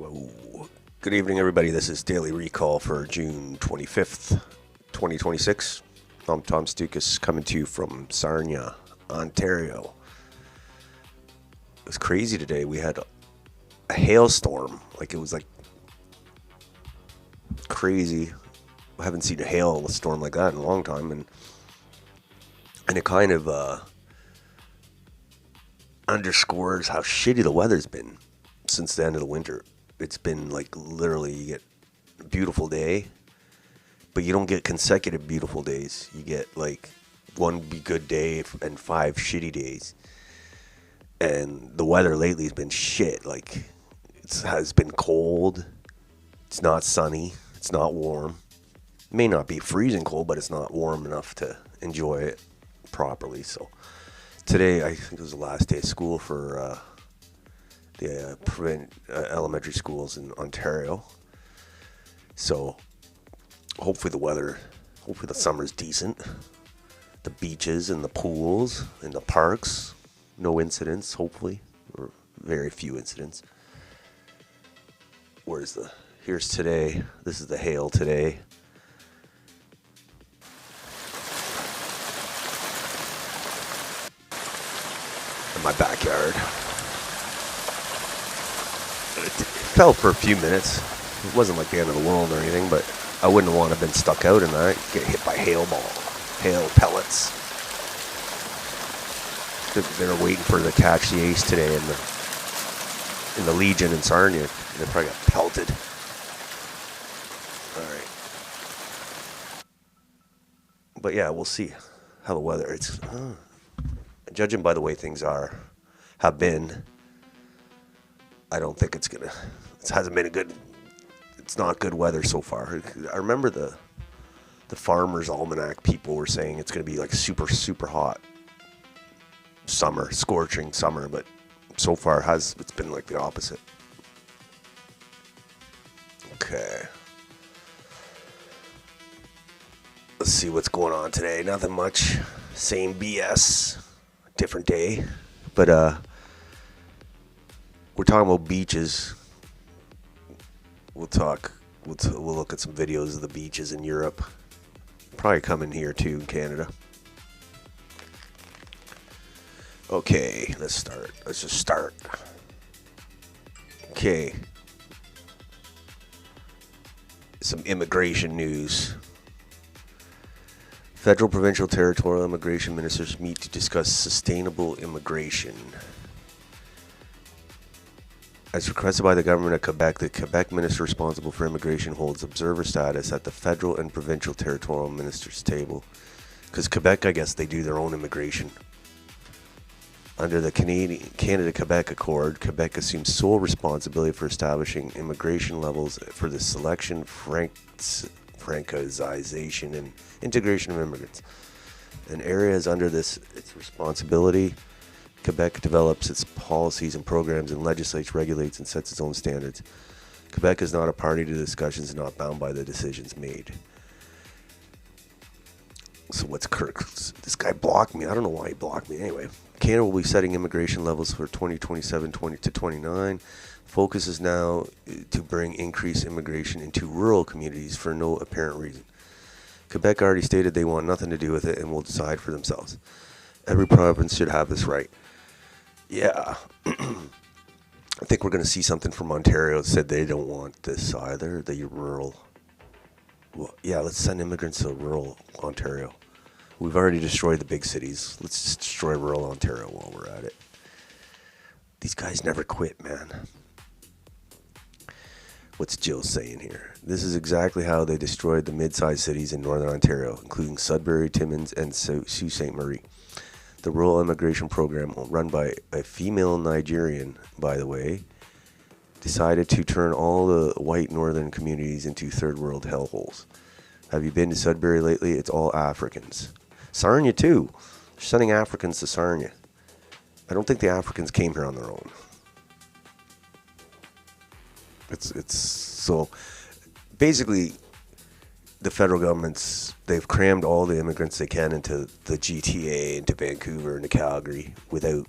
Whoa. Good evening, everybody. This is Daily Recall for June 25th, 2026. I'm Tom Stoukas coming to you from Sarnia, Ontario. It was crazy today. We had a hailstorm. It was crazy. I haven't seen a hailstorm like that in a long time. And it kind of underscores how shitty the weather's been since the end of the winter. It's been literally you get a beautiful day, but you don't get consecutive beautiful days. You get one good day and 5 shitty days. And the weather lately has been shit. It has been cold. It's not sunny. It's not warm. It may not be freezing cold, but it's not warm enough to enjoy it properly. So today, I think it was the last day of school for the elementary schools in Ontario. So hopefully the summer's decent. The beaches and the pools and the parks, no incidents, hopefully, or very few incidents. Here's today. This is the hail today. In my backyard. It fell for a few minutes. It wasn't like the end of the world or anything, but I wouldn't want to have been stuck out in that. Get hit by hail pellets. They're waiting for to catch the ace today in the Legion in Sarnia. They probably got pelted. All right. But yeah, we'll see how the weather. Judging by the way things have been. I don't think it hasn't been it's not good weather so far. I remember the Farmer's Almanac people were saying it's going to be super, super hot summer, scorching summer, but so far it's been the opposite. Okay. Let's see what's going on today. Nothing much. Same BS. Different day. But, we're talking about beaches. We'll look at some videos of the beaches in Europe. Probably coming here too in Canada. Okay, let's start. Let's just start. Okay. Some immigration news. Federal, provincial, territorial immigration ministers meet to discuss sustainable immigration. As requested by the government of Quebec, the Quebec minister responsible for immigration holds observer status at the federal and provincial territorial ministers' table. Because Quebec, I guess, they do their own immigration. Under the Canada-Quebec Accord, Quebec assumes sole responsibility for establishing immigration levels for the selection, franchisation, and integration of immigrants. In areas under its responsibility, Quebec develops its policies and programs and legislates, regulates, and sets its own standards. Quebec is not a party to discussions and not bound by the decisions made. So what's Kirk? This guy blocked me. I don't know why he blocked me. Anyway, Canada will be setting immigration levels for 2027 to 29. Focus is now to bring increased immigration into rural communities for no apparent reason. Quebec already stated they want nothing to do with it and will decide for themselves. Every province should have this right. Yeah, I think we're going to see something from Ontario that said they don't want this either, the rural. Well, yeah, let's send immigrants to rural Ontario. We've already destroyed the big cities. Let's just destroy rural Ontario while we're at it. These guys never quit, man. What's Jill saying here? This is exactly how they destroyed the mid-sized cities in northern Ontario, including Sudbury, Timmins, and Sault Ste. Marie. The rural immigration program, run by a female Nigerian, by the way, decided to turn all the white northern communities into third world hellholes. Have you been to Sudbury lately? It's all Africans. Sarnia too. They're sending Africans to Sarnia. I don't think the Africans came here on their own. It's so basically the federal they've crammed all the immigrants they can into the GTA, into Vancouver, into Calgary without,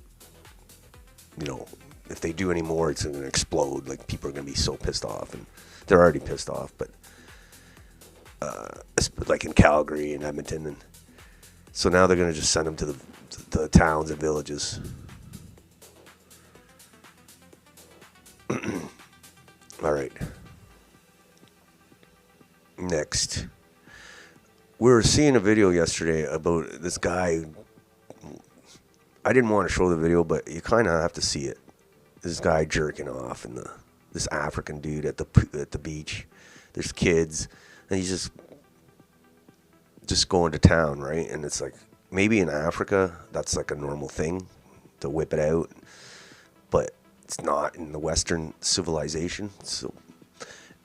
if they do any more, it's going to explode. Like, people are going to be so pissed off, and they're already pissed off. But like in Calgary and Edmonton, and so now they're going to just send them to the towns and villages. All right. Next, we were seeing a video yesterday about this guy. I didn't want to show the video, but you kind of have to see it. This guy jerking off, and this African dude at the beach. There's kids, and he's just going to town, right? And it's like, maybe in Africa that's like a normal thing to whip it out, but it's not in the Western civilization. So,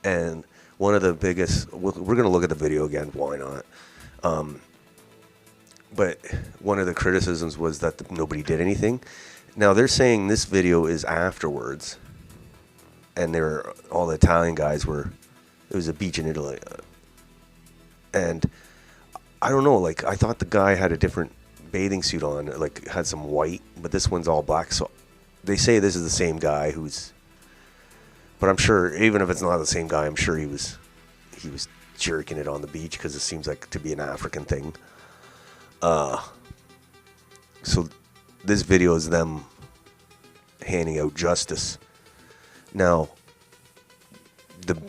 and one of the biggest, we're going to look at the video again, why not? But one of the criticisms was that nobody did anything. Now they're saying this video is afterwards, and all the Italian guys were, it was a beach in Italy, and I don't know, like, I thought the guy had a different bathing suit on, like had some white, but this one's all black. So they say this is the same guy but I'm sure, even if it's not the same guy, I'm sure he was jerking it on the beach, because it seems like to be an African thing. So this video is them handing out justice. Now,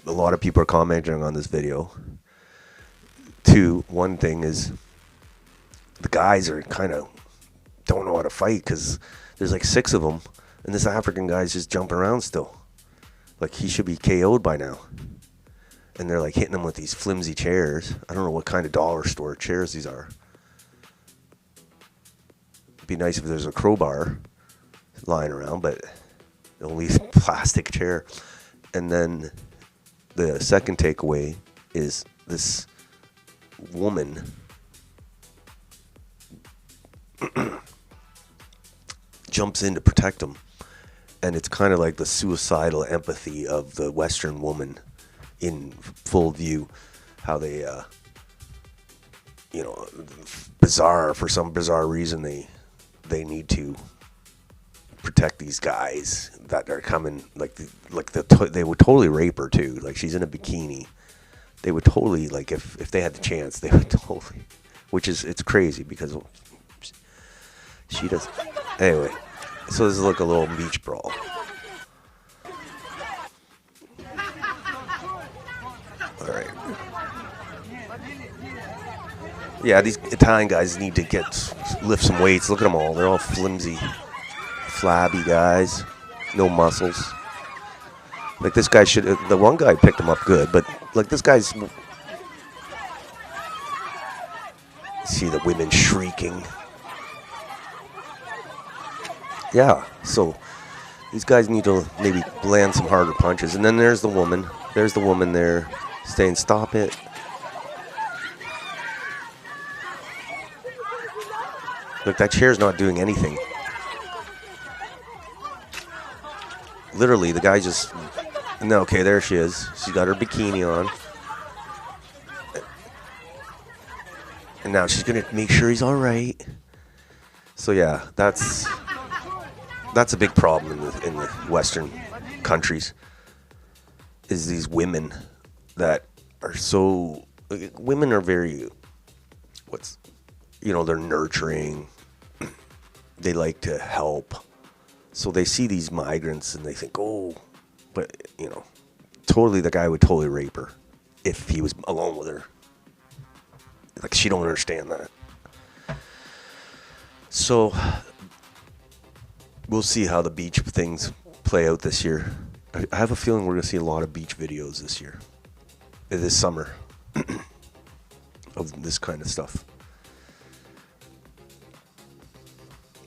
a lot of people are commenting on this video. One thing is, the guys are kind of don't know how to fight, because there's like 6 of them, and this African guy's just jumping around still. Like, he should be KO'd by now. And they're like hitting him with these flimsy chairs. I don't know what kind of dollar store chairs these are. It'd be nice if there's a crowbar lying around, but only plastic chair. And then the second takeaway is this woman jumps in to protect him. And it's kind of like the suicidal empathy of the Western woman in full view. How they, for some bizarre reason, they need to protect these guys that are coming. They would totally rape her too. Like, she's in a bikini. They would totally, like, if they had the chance, they would totally. It's crazy, because she does. Anyway. So this is like a little beach brawl. All right. Yeah, these Italian guys need to lift some weights. Look at them all. They're all flimsy, flabby guys. No muscles. Like, this guy the one guy picked him up good, but like, this guy's, see the women shrieking. Yeah, so these guys need to maybe land some harder punches. And then there's the woman. There's the woman there saying, "Stop it." Look, that chair's not doing anything. Literally, the guy just... No, okay, there she is. She's got her bikini on. And now she's going to make sure he's all right. So, yeah, that's a big problem in the Western countries, is these women that are so... Women are very... they're nurturing. They like to help. So they see these migrants and they think, oh, but, totally, the guy would totally rape her if he was alone with her. Like, she don't understand that. So we'll see how the beach things play out this year. I have a feeling we're going to see a lot of beach videos this summer, of this kind of stuff.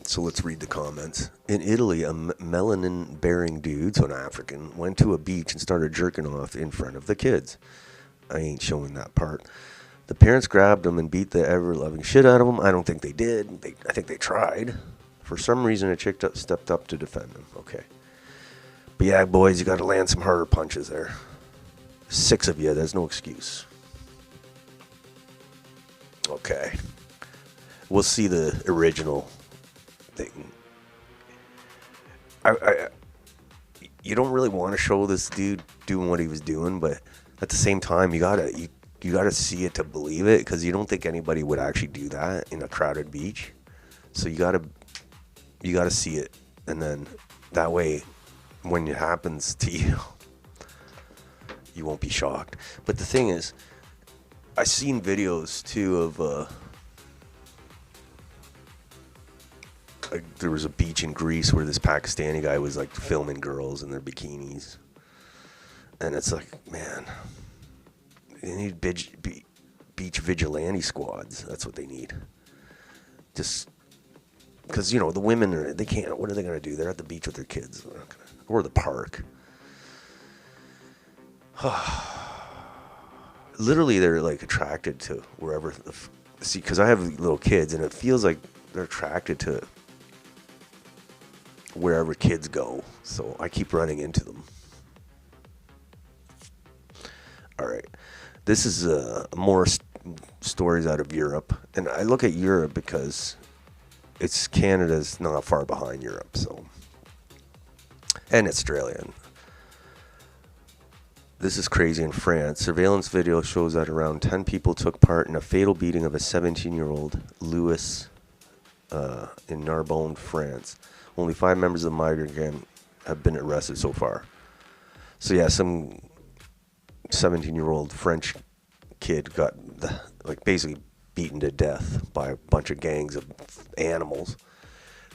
So let's read the comments. In Italy, a melanin-bearing dude, so an African, went to a beach and started jerking off in front of the kids. I ain't showing that part. The parents grabbed him and beat the ever-loving shit out of him. I don't think they did. I think they tried. For some reason, a chick stepped up to defend him. Okay. But yeah, boys, you got to land some harder punches there. 6 of you, there's no excuse. Okay. We'll see the original thing. you don't really want to show this dude doing what he was doing, but at the same time, you gotta see it to believe it, because you don't think anybody would actually do that in a crowded beach. So you gotta see it, and then that way, when it happens to you, you won't be shocked. But the thing is, I seen videos too of like, there was a beach in Greece where this Pakistani guy was like filming girls in their bikinis, and it's like, man, they need beach vigilante squads. That's what they need. Just because, you know, the women they can't. What are they gonna do? They're at the beach with their kids, or the park. Literally, they're like attracted to wherever. See, because I have little kids, and it feels like they're attracted to wherever kids go. So I keep running into them. All right, this is more stories out of Europe, and I look at Europe because it's Canada's not far behind Europe, so, and Australia. This is crazy in France. Surveillance video shows that around 10 people took part in a fatal beating of a 17-year-old Louis in Narbonne, France. Only 5 members of the migrant gang have been arrested so far. So yeah, some 17-year-old French kid got like basically beaten to death by a bunch of gangs of animals.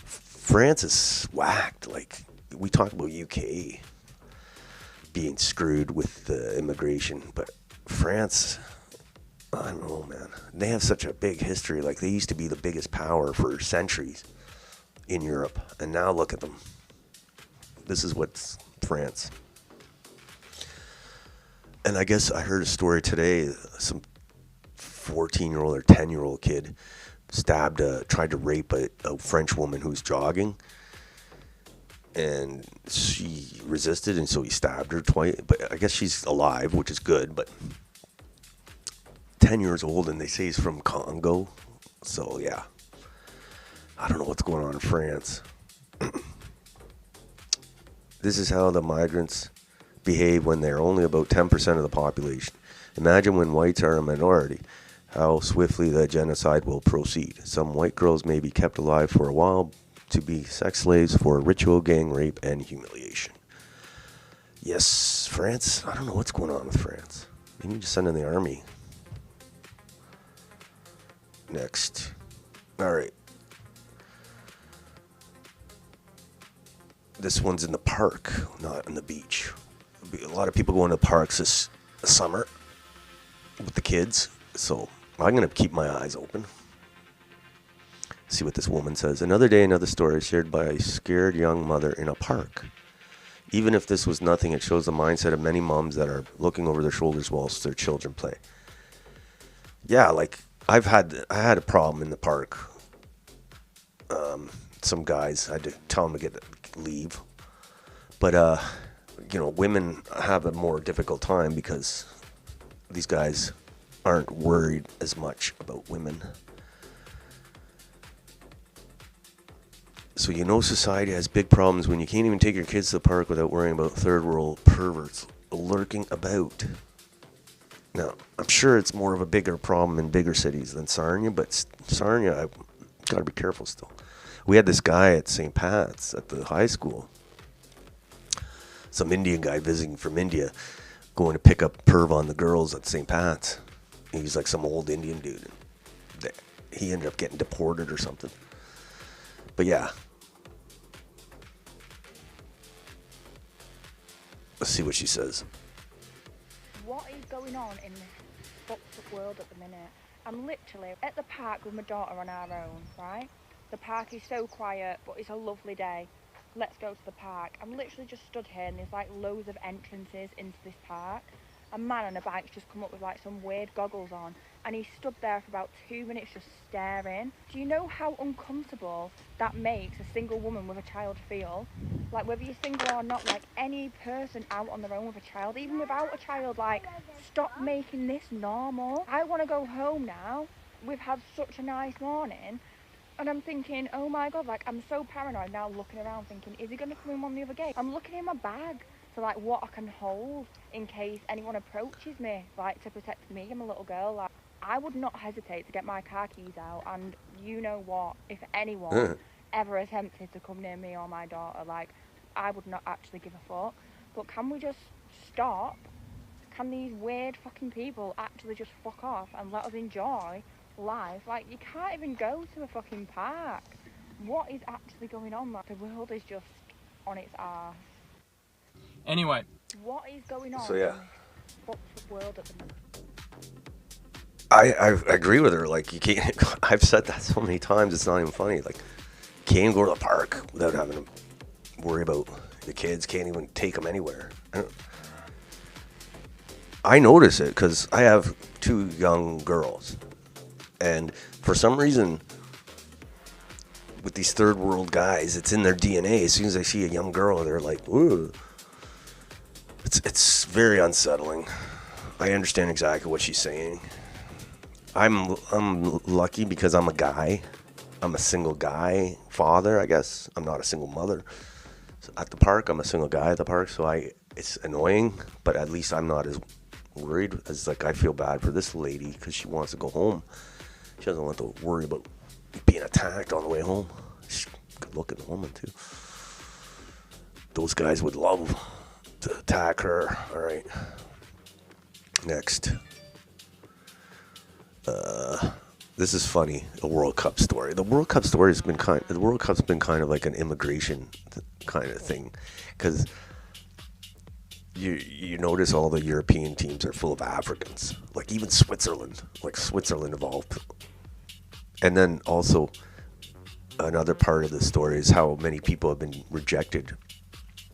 France is whacked. Like, we talk about UK being screwed with immigration, but France, I don't know, man. They have such a big history. Like, they used to be the biggest power for centuries in Europe, and now look at them. This is what's France. And I guess I heard a story today, some 14-year-old or 10-year-old kid tried to rape a French woman who was jogging, and she resisted, and so he stabbed her twice. But I guess she's alive, which is good, but 10 years old, and they say he's from Congo. So yeah, I don't know what's going on in France. This is how the migrants behave when they're only about 10% of the population. Imagine when whites are a minority, how swiftly the genocide will proceed. Some white girls may be kept alive for a while to be sex slaves for ritual gang rape and humiliation. Yes, France. I don't know what's going on with France. They need to send in the army. Next. All right. This one's in the park, not on the beach. A lot of people go into parks this summer with the kids, so I'm going to keep my eyes open. See what this woman says. Another day, another story shared by a scared young mother in a park. Even if this was nothing, it shows the mindset of many moms that are looking over their shoulders whilst their children play. Yeah, like I had a problem in the park. Some guys, I had to tell them to leave. But you know, women have a more difficult time because these guys aren't worried as much about women. So you know society has big problems when you can't even take your kids to the park without worrying about third world perverts lurking about. Now, I'm sure it's more of a bigger problem in bigger cities than Sarnia, but Sarnia, I've got to be careful still. We had this guy at St. Pat's at the high school. Some Indian guy visiting from India going to pick up perv on the girls at St. Pat's. He's like some old Indian dude. He ended up getting deported or something. But yeah. Let's see what she says. What is going on in this fucked up world at the minute? I'm literally at the park with my daughter on our own, right? The park is so quiet, but it's a lovely day. Let's go to the park. I'm literally just stood here and there's like loads of entrances into this park. A man on a bike's just come up with like some weird goggles on, and he stood there for about 2 minutes just staring. Do you know how uncomfortable that makes a single woman with a child feel? Like, whether you're single or not, like any person out on their own with a child, even without a child, like, stop making this normal. I want to go home now. We've had such a nice morning. And I'm thinking, oh my god, like, I'm so paranoid now looking around thinking, is he going to come in one of the other gates? I'm looking in my bag for, like, what I can hold in case anyone approaches me, like, to protect me. I'm a little girl, like, I would not hesitate to get my car keys out, and you know what, if anyone ever attempted to come near me or my daughter, like, I would not actually give a fuck. But can we just stop? Can these weird fucking people actually just fuck off and let us enjoy life? Like, you can't even go to a fucking park. What is actually going on? Like, the world is just on its arse. Anyway. What is going on So, yeah. in this fucked up world at the minute? I agree with her. Like, you can't. I've said that so many times. It's not even funny. Like, can't go to the park without having to worry about the kids. Can't even take them anywhere. I notice it because I have 2 young girls, and for some reason, with these third world guys, it's in their DNA. As soon as they see a young girl, they're like, "Ooh." It's very unsettling. I understand exactly what she's saying. I'm lucky because I'm a guy. I'm a single guy father, I guess. I'm not a single mother. So at the park, I'm a single guy at the park, so it's annoying, but at least I'm not as worried as, like, I feel bad for this lady because she wants to go home. She doesn't want to worry about being attacked on the way home. She's a good-looking woman, too. Those guys would love to attack her. All right. Next. This is funny. A World Cup story. The World Cup story has been the World Cup's been kind of like an immigration kind of thing, because you notice all the European teams are full of Africans. Like, even Switzerland. Like, Switzerland evolved. And then also another part of the story is how many people have been rejected,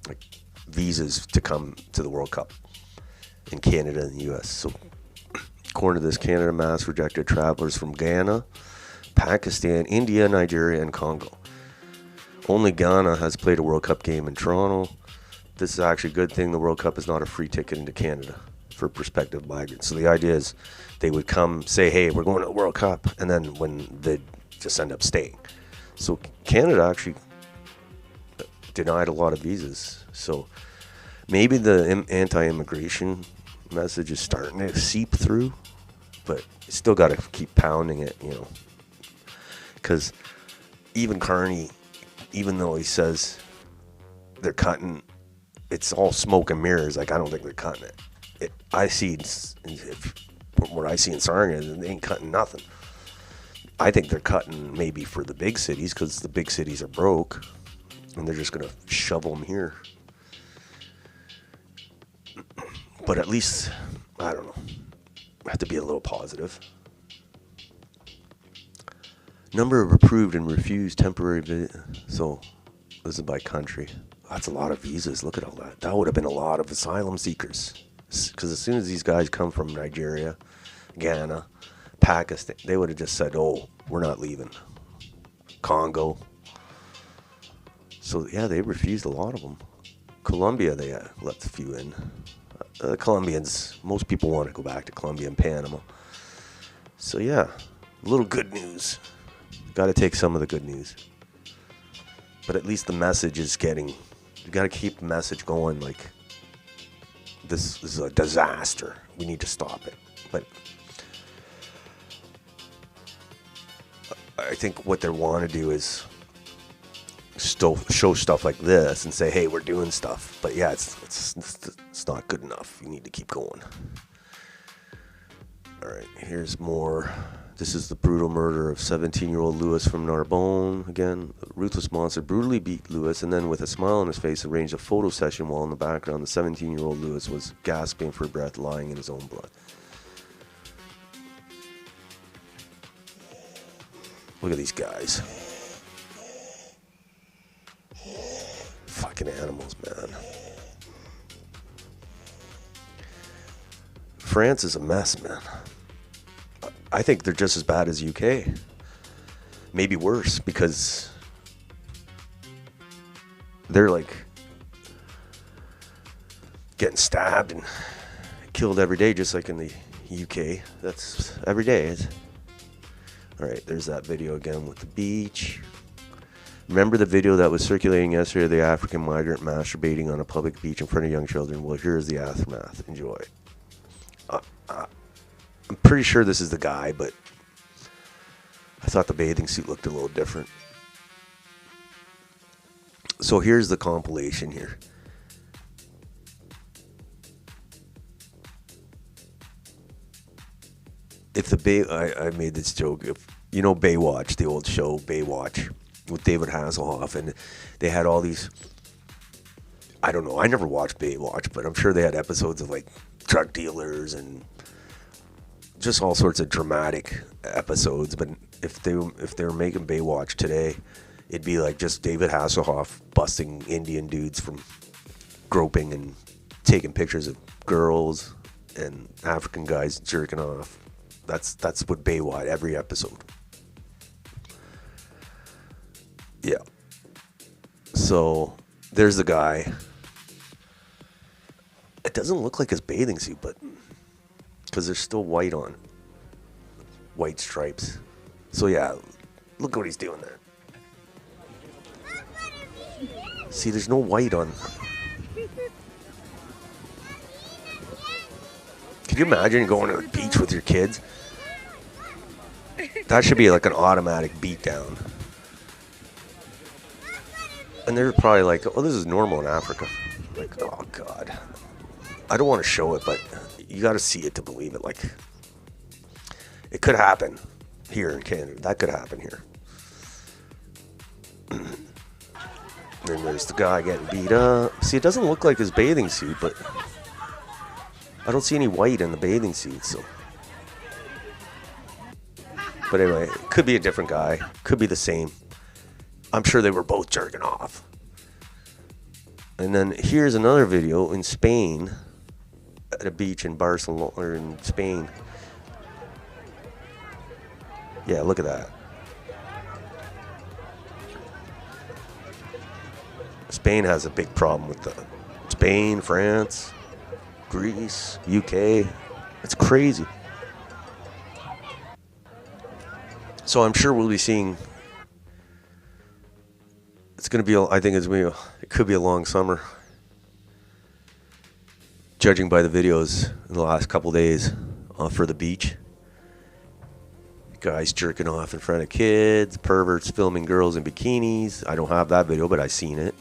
like, visas to come to the World Cup in Canada and the U.S. So, according to this, Canada mass rejected travelers from Ghana, Pakistan, India, Nigeria, and Congo. Only Ghana has played a World Cup game in Toronto. This is actually a good thing. The World Cup is not a free ticket into Canada for prospective migrants. So the idea is they would come, say, hey, we're going to the World Cup, and then when they'd just end up staying. So Canada actually denied a lot of visas. So maybe the anti-immigration message is starting to seep through, but you still got to keep pounding it, because even Carney, even though he says they're cutting, it's all smoke and mirrors. Like, I don't think they're cutting it. I see, from what I see in Sarnia, they ain't cutting nothing. I think they're cutting maybe for the big cities, because the big cities are broke, and they're just going to shovel them here. But at least, I don't know, I have to be a little positive. Number of approved and refused temporary so this is by country. That's a lot of visas. Look at all that. That would have been a lot of asylum seekers. Because as soon as these guys come from Nigeria, Ghana, Pakistan, they would have just said, oh, we're not leaving. Congo. So, yeah, they refused a lot of them. Colombia, they let a few in. Colombians, most people want to go back to Colombia and Panama. So, yeah, a little good news. Got to take some of the good news. But at least the message is getting... You got to keep the message going, like, this is a disaster. We need to stop it. But I think what they want to do is still show stuff like this and say, hey, we're doing stuff. But yeah, it's not good enough. You need to keep going. All right, here's more. This is the brutal murder of 17-year-old Lewis from Narbonne. Again, a ruthless monster brutally beat Lewis and then, with a smile on his face, arranged a photo session while in the background the 17-year-old Lewis was gasping for breath, lying in his own blood. Look at these guys. Fucking animals, man. France is a mess, man. I think they're just as bad as UK. Maybe worse, because they're like getting stabbed and killed every day, just like in the UK. That's every day. All right, there's that video again with the beach. Remember the video that was circulating yesterday of the African migrant masturbating on a public beach in front of young children? Well, here's the aftermath. Enjoy. I'm pretty sure this is the guy, but I thought the bathing suit looked a little different. So here's the compilation here. If the I made this joke. If you know Baywatch, the old show Baywatch with David Hasselhoff, and they had all these. I don't know. I never watched Baywatch, but I'm sure they had episodes of like drug dealers and just all sorts of dramatic episodes. But if they were making Baywatch today, it'd be like just David Hasselhoff busting Indian dudes from groping and taking pictures of girls and African guys jerking off. That's what Baywatch, every episode. Yeah. So there's the guy. It doesn't look like his bathing suit, but because there's still white on it. White stripes. So yeah, look what he's doing there. See, there's no white on. Could you imagine going to the beach with your kids? That should be like an automatic beatdown. And they're probably like, oh, this is normal in Africa. Like, oh, God. I don't want to show it, but you got to see it to believe it. Like, it could happen here in Canada. That could happen here. Then there's the guy getting beat up. See, it doesn't look like his bathing suit, but I don't see any white in the bathing suit, so. But anyway, it could be a different guy. Could be the same. I'm sure they were both jerking off. And then here's another video in Spain, at a beach in Barcelona, or in Spain. Yeah, look at that. Spain has a big problem with the Spain, France, Greece, UK. It's crazy. So I'm sure we'll be seeing. It's going to be. I think it could be a long summer. Judging by the videos in the last couple days for the beach. Guys jerking off in front of kids, perverts filming girls in bikinis. I don't have that video, but I've seen it.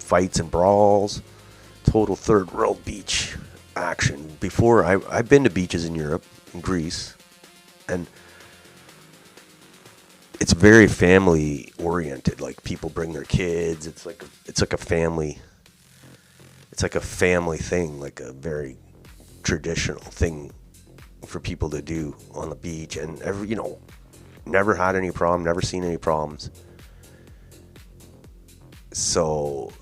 Fights and brawls. Total third world beach action. Before, I've been to beaches in Europe, in Greece, and it's very family oriented. Like, people bring their kids. It's like a family. It's like a family thing, like a very traditional thing for people to do on the beach. And never had any problem, never seen any problems. So,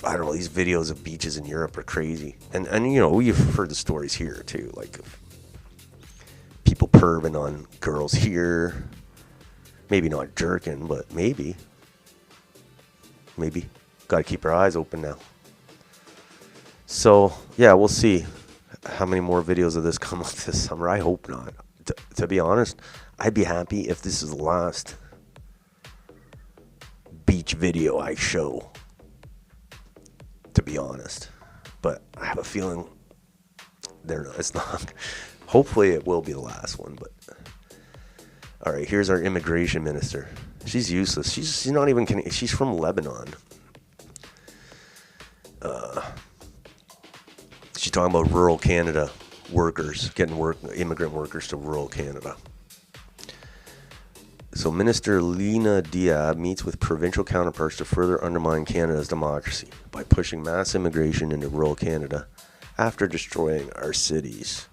I don't know, these videos of beaches in Europe are crazy. And we've heard the stories here too, like people perving on girls here. Maybe not jerking, but maybe. Got to keep our eyes open now. So, yeah, we'll see how many more videos of this come up this summer. I hope not. To be honest, I'd be happy if this is the last beach video I show. To be honest. But I have a feeling it's not. Hopefully it will be the last one, but... All right, here's our immigration minister. She's useless. She's not even Canadian. She's from Lebanon. She's talking about rural Canada workers, getting immigrant workers to rural Canada. So Minister Lena Diab meets with provincial counterparts to further undermine Canada's democracy by pushing mass immigration into rural Canada after destroying our cities.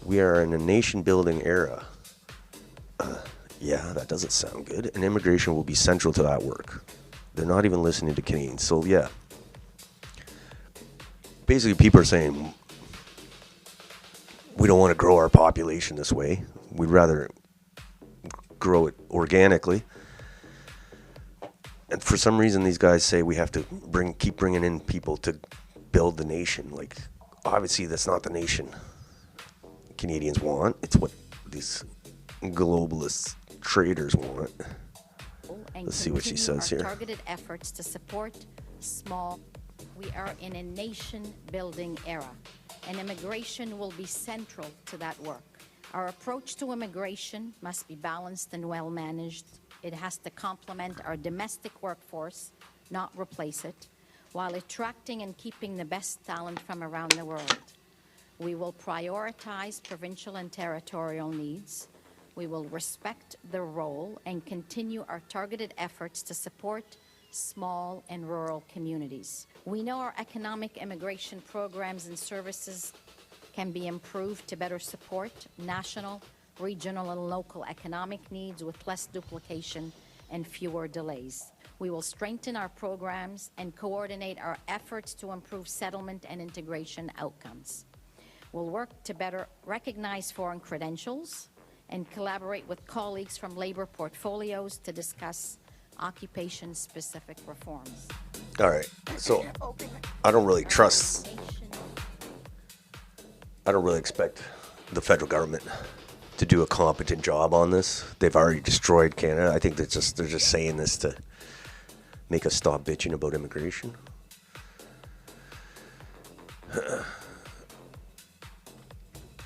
We are in a nation-building era. Yeah, that doesn't sound good. And immigration will be central to that work. They're not even listening to Canadians. So, yeah. Basically, people are saying, we don't want to grow our population this way. We'd rather grow it organically. And for some reason, these guys say we have to keep bringing in people to build the nation. Like, obviously, that's not the nation Canadians want. It's what these globalist traders want. And Let's see what she says our here. Targeted efforts to support small. We are in a nation-building era, and immigration will be central to that work. Our approach to immigration must be balanced and well-managed. It has to complement our domestic workforce, not replace it, while attracting and keeping the best talent from around the world. We will prioritize provincial and territorial needs. We will respect their role and continue our targeted efforts to support small and rural communities. We know our economic immigration programs and services can be improved to better support national, regional, and local economic needs with less duplication and fewer delays. We will strengthen our programs and coordinate our efforts to improve settlement and integration outcomes. We'll work to better recognize foreign credentials and collaborate with colleagues from labor portfolios to discuss occupation-specific reforms. All right. So I don't really expect the federal government to do a competent job on this. They've already destroyed Canada. I think they're just saying this to make us stop bitching about immigration.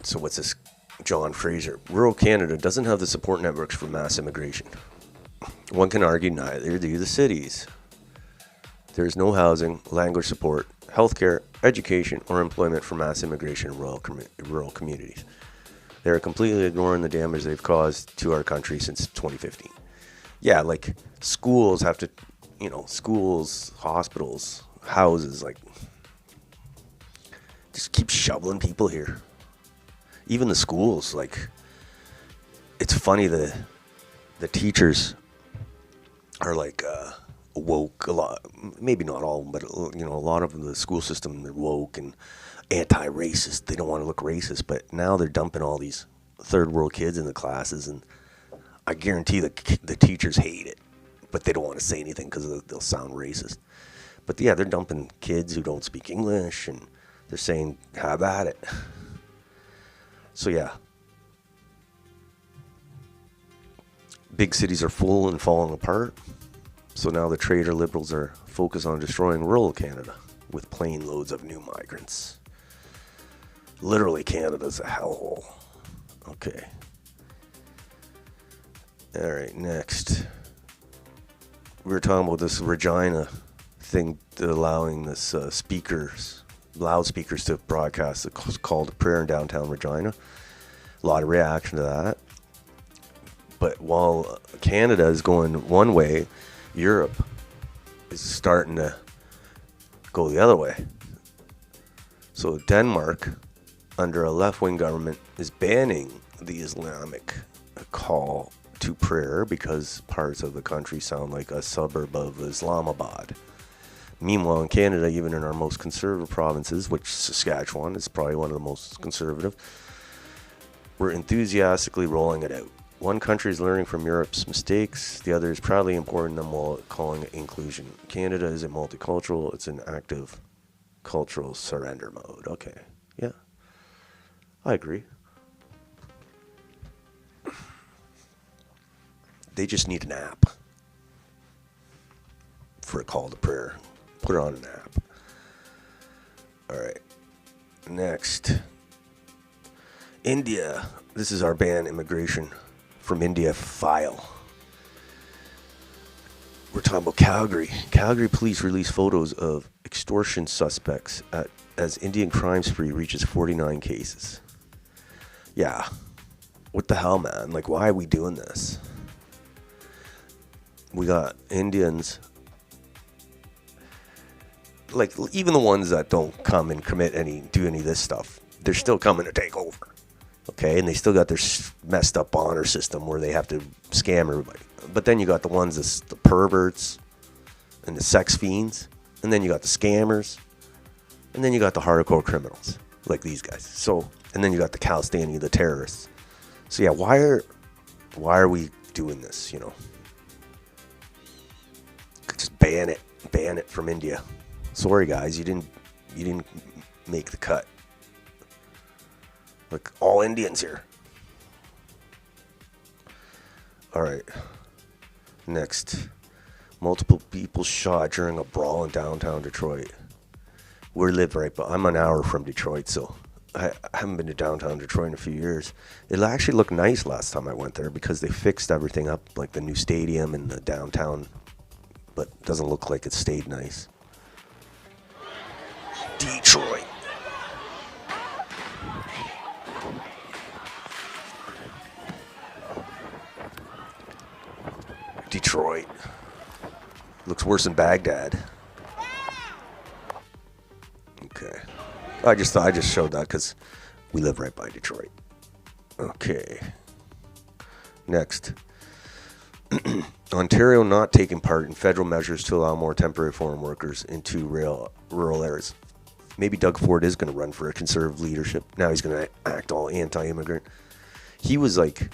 So what's this? John Fraser. Rural Canada doesn't have the support networks for mass immigration. One can argue neither do the cities. There is no housing, language support, healthcare, education, or employment for mass immigration in rural communities. They are completely ignoring the damage they've caused to our country since 2015. Yeah, like schools have to, schools, hospitals, houses, like, just keep shoveling people here. Even the schools, like, it's funny, the teachers are like woke a lot, maybe not all, but a lot of the school system, they're woke and anti-racist. They don't want to look racist, but now they're dumping all these third world kids in the classes, and I guarantee the teachers hate it, but they don't want to say anything because they'll sound racist. But yeah, they're dumping kids who don't speak English, and they're saying, have at it. So yeah, big cities are full and falling apart. So now the trader liberals are focused on destroying rural Canada with plane loads of new migrants. Literally, Canada's a hellhole. Okay. All right, next. We were talking about this Regina thing, allowing this loudspeakers to broadcast the call to prayer in downtown Regina. A lot of reaction to that. But while Canada is going one way, Europe is starting to go the other way. So Denmark, under a left-wing government, is banning the Islamic call to prayer because parts of the country sound like a suburb of Islamabad. Meanwhile, in Canada, even in our most conservative provinces, which Saskatchewan is probably one of the most conservative, we're enthusiastically rolling it out. One country is learning from Europe's mistakes. The other is proudly importing them while calling it inclusion. Canada isn't multicultural. It's an active cultural surrender mode. Okay. Yeah. I agree. They just need an app for a call to prayer. Put it on an app. All right. Next. India. This is our ban immigration from India file. We're talking about Calgary. Calgary police release photos of extortion suspects as Indian crime spree reaches 49 cases. Yeah. What the hell, man? Like, why are we doing this? We got Indians, like, even the ones that don't come and do any of this stuff, they're still coming to take over. Okay, and they still got their messed up honor system where they have to scam everybody. But then you got the ones, the perverts and the sex fiends, and then you got the scammers, and then you got the hardcore criminals like these guys. So, and then you got the Calistani, the terrorists. So yeah, why are we doing this? Just ban it from India. Sorry guys, you didn't make the cut. Like, all Indians here. All right. Next. Multiple people shot during a brawl in downtown Detroit. We live right, but I'm an hour from Detroit, so I haven't been to downtown Detroit in a few years. It actually looked nice last time I went there because they fixed everything up, like the new stadium and the downtown, but it doesn't look like it stayed nice. Detroit. Detroit. Looks worse than Baghdad. Okay. I just showed that because we live right by Detroit. Okay. Next. Ontario not taking part in federal measures to allow more temporary foreign workers into rural areas. Maybe Doug Ford is going to run for a conservative leadership. Now he's going to act all anti-immigrant. He was like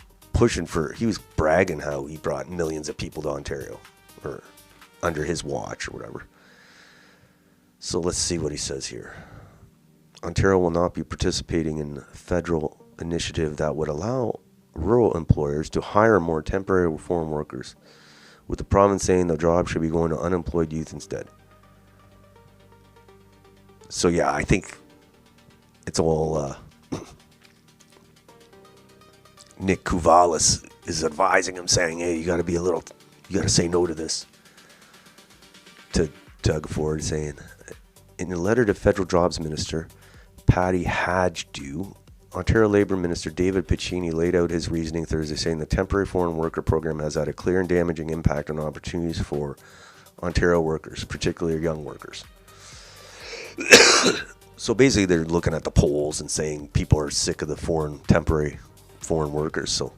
he was bragging how he brought millions of people to Ontario, or under his watch or whatever. So let's see what he says here. Ontario will not be participating in a federal initiative that would allow rural employers to hire more temporary foreign workers, with the province saying the job should be going to unemployed youth instead. So yeah, I think it's all Nick Kouvalis is advising him, saying, hey, you got to say no to this. To Doug Ford, saying, in a letter to Federal Jobs Minister Patty Hajdu, Ontario Labour Minister David Piccini laid out his reasoning Thursday, saying the temporary foreign worker program has had a clear and damaging impact on opportunities for Ontario workers, particularly young workers. So basically they're looking at the polls and saying people are sick of the temporary foreign workers. So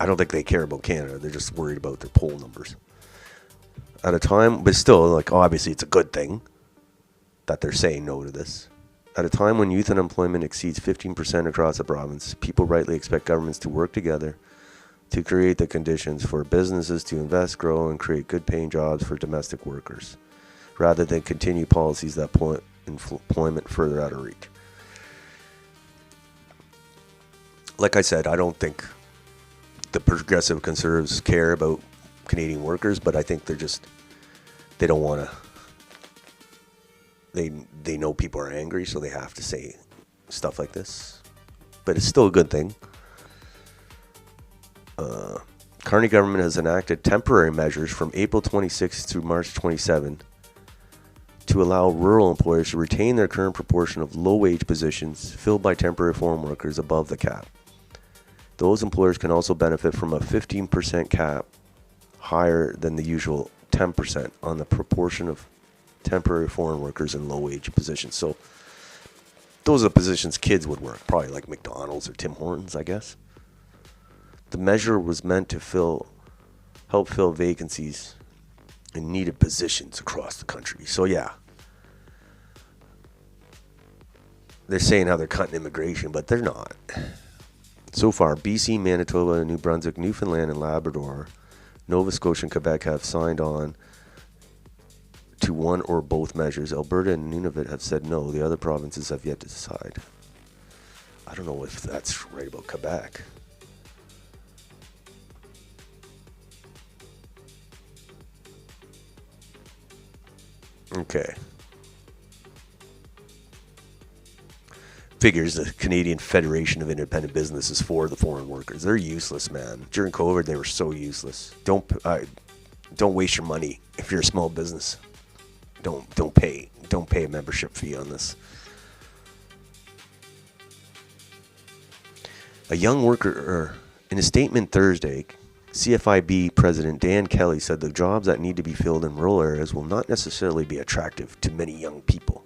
I don't think they care about Canada. They're just worried about their poll numbers. At a time, but still, like, obviously it's a good thing that they're saying no to this. At a time when youth unemployment exceeds 15% across the province, people rightly expect governments to work together to create the conditions for businesses to invest, grow, and create good-paying jobs for domestic workers, rather than continue policies that point employment further out of reach. Like I said, I don't think the progressive conservatives care about Canadian workers, but I think they don't want to. They know people are angry, so they have to say stuff like this. But it's still a good thing. Carney government has enacted temporary measures from April 26 through March 27 to allow rural employers to retain their current proportion of low-wage positions filled by temporary foreign workers above the cap. Those employers can also benefit from a 15% cap higher than the usual 10% on the proportion of temporary foreign workers in low-wage positions. So those are the positions kids would work, probably like McDonald's or Tim Hortons, I guess. The measure was meant to help fill vacancies in needed positions across the country. So yeah, they're saying how they're cutting immigration, but they're not. So far, BC, Manitoba, New Brunswick, Newfoundland, and Labrador, Nova Scotia, and Quebec have signed on to one or both measures. Alberta and Nunavut have said no. The other provinces have yet to decide. I don't know if that's right about Quebec. Okay. Figures the Canadian Federation of Independent Business is for the foreign workers. They're useless, man. During COVID, they were so useless. Don't waste your money if you're a small business. Don't pay a membership fee on this. A young worker, in a statement Thursday, CFIB President Dan Kelly said the jobs that need to be filled in rural areas will not necessarily be attractive to many young people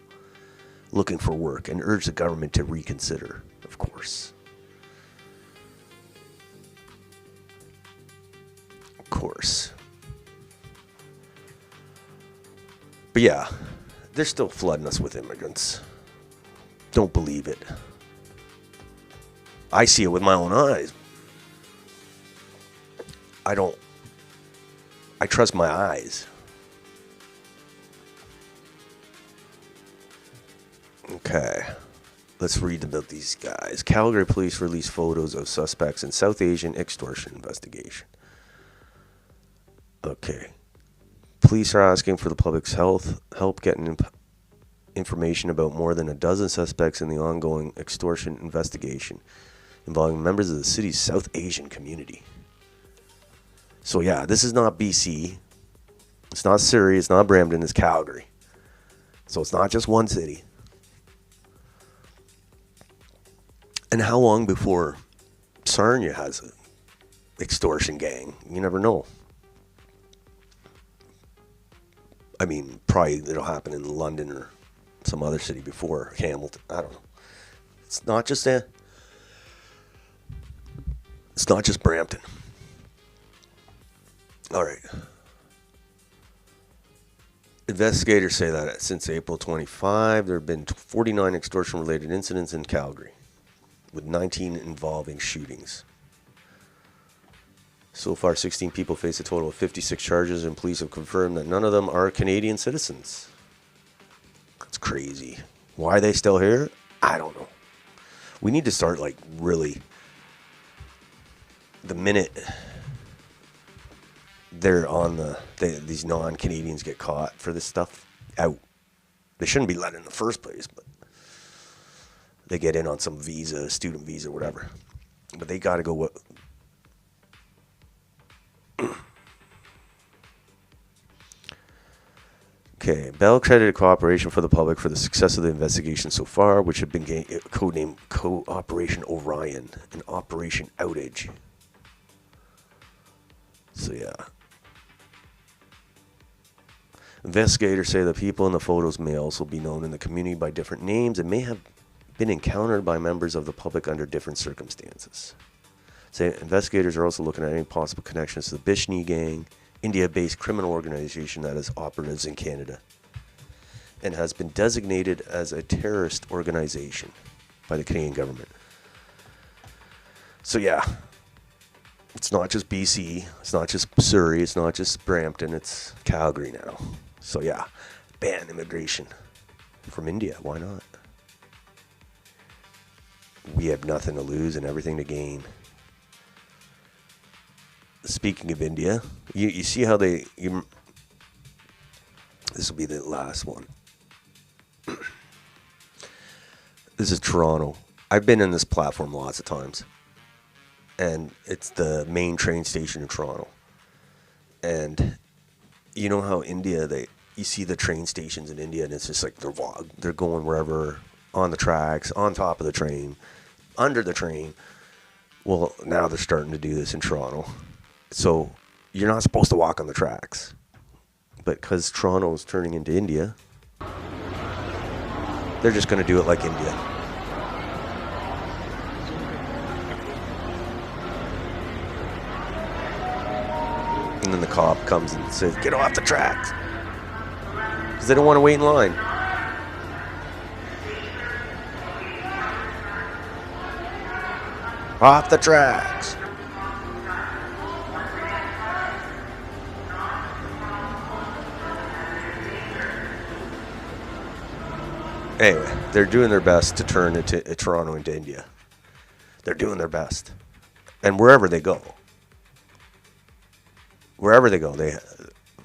looking for work, and urged the government to reconsider, of course. Of course. But yeah, they're still flooding us with immigrants. Don't believe it. I see it with my own eyes. I trust my eyes. Okay. let's read about these guys. Calgary police release photos of suspects in South Asian extortion investigation. Okay. Police are asking for the public's help getting information about more than a dozen suspects in the ongoing extortion investigation involving members of the city's South Asian community. So yeah, this is not BC. It's not Surrey. It's not Brampton. It's Calgary. So it's not just one city. And how long before Sarnia has an extortion gang? You never know. I mean, probably it'll happen in London or some other city before Hamilton. I don't know. It's not just Brampton. All right. Investigators say that since April 25, there have been 49 extortion-related incidents in Calgary, with 19 involving shootings. So far, 16 people face a total of 56 charges, and police have confirmed that none of them are Canadian citizens. That's crazy. Why are they still here? I don't know. We need to start, like, really, the minute they're on these non-Canadians get caught for this stuff, out. They shouldn't be let in the first place, but they get in on some visa, student visa, whatever. But they got to go. Okay, Bell credited cooperation for the public for the success of the investigation so far, which have been codenamed Operation Orion and Operation Outage. So yeah. Investigators say the people in the photos may also be known in the community by different names and may have been encountered by members of the public under different circumstances. Say investigators are also looking at any possible connections to the Bishnee gang, India-based criminal organization that has operatives in Canada and has been designated as a terrorist organization by the Canadian government. So yeah, it's not just BC, it's not just Surrey, it's not just Brampton, it's Calgary now. So yeah, ban immigration from India, why not? We have nothing to lose and everything to gain. Speaking of India, you see how this will be the last one. This is Toronto. I've been in this platform lots of times. And it's the main train station in Toronto. And you know how India, you see the train stations in India and it's just like they're going wherever, on the tracks, on top of the train, under the train. Well, now they're starting to do this in Toronto. So you're not supposed to walk on the tracks. But because Toronto is turning into India, they're just going to do it like India. And then the cop comes and says, get off the tracks. Because they don't want to wait in line. Off the tracks. Anyway, they're doing their best to turn Toronto into India. They're doing their best. And wherever they go, they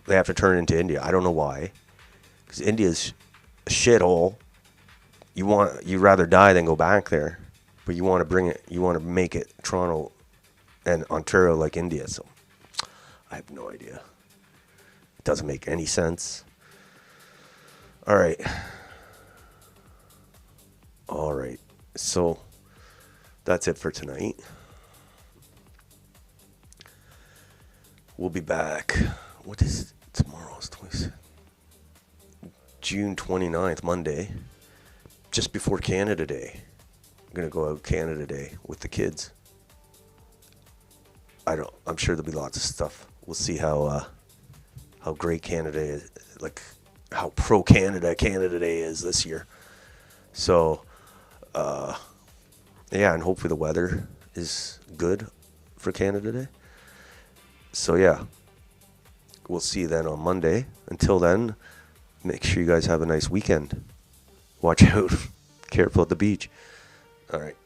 have to turn it into India. I don't know why. Because India's a shithole. You'd rather die than go back there. But you want to make it Toronto and Ontario like India. So I have no idea. It doesn't make any sense. All right. So that's it for tonight. We'll be back. What is it? Tomorrow's 26th. June 29th, Monday. Just before Canada Day. I'm going to go out Canada Day with the kids. I'm sure there'll be lots of stuff. We'll see how great Canada is, like how pro-Canada Canada Day is this year. So, yeah, and hopefully the weather is good for Canada Day. So, yeah, we'll see you then on Monday. Until then, make sure you guys have a nice weekend. Watch out. careful at the beach. All right.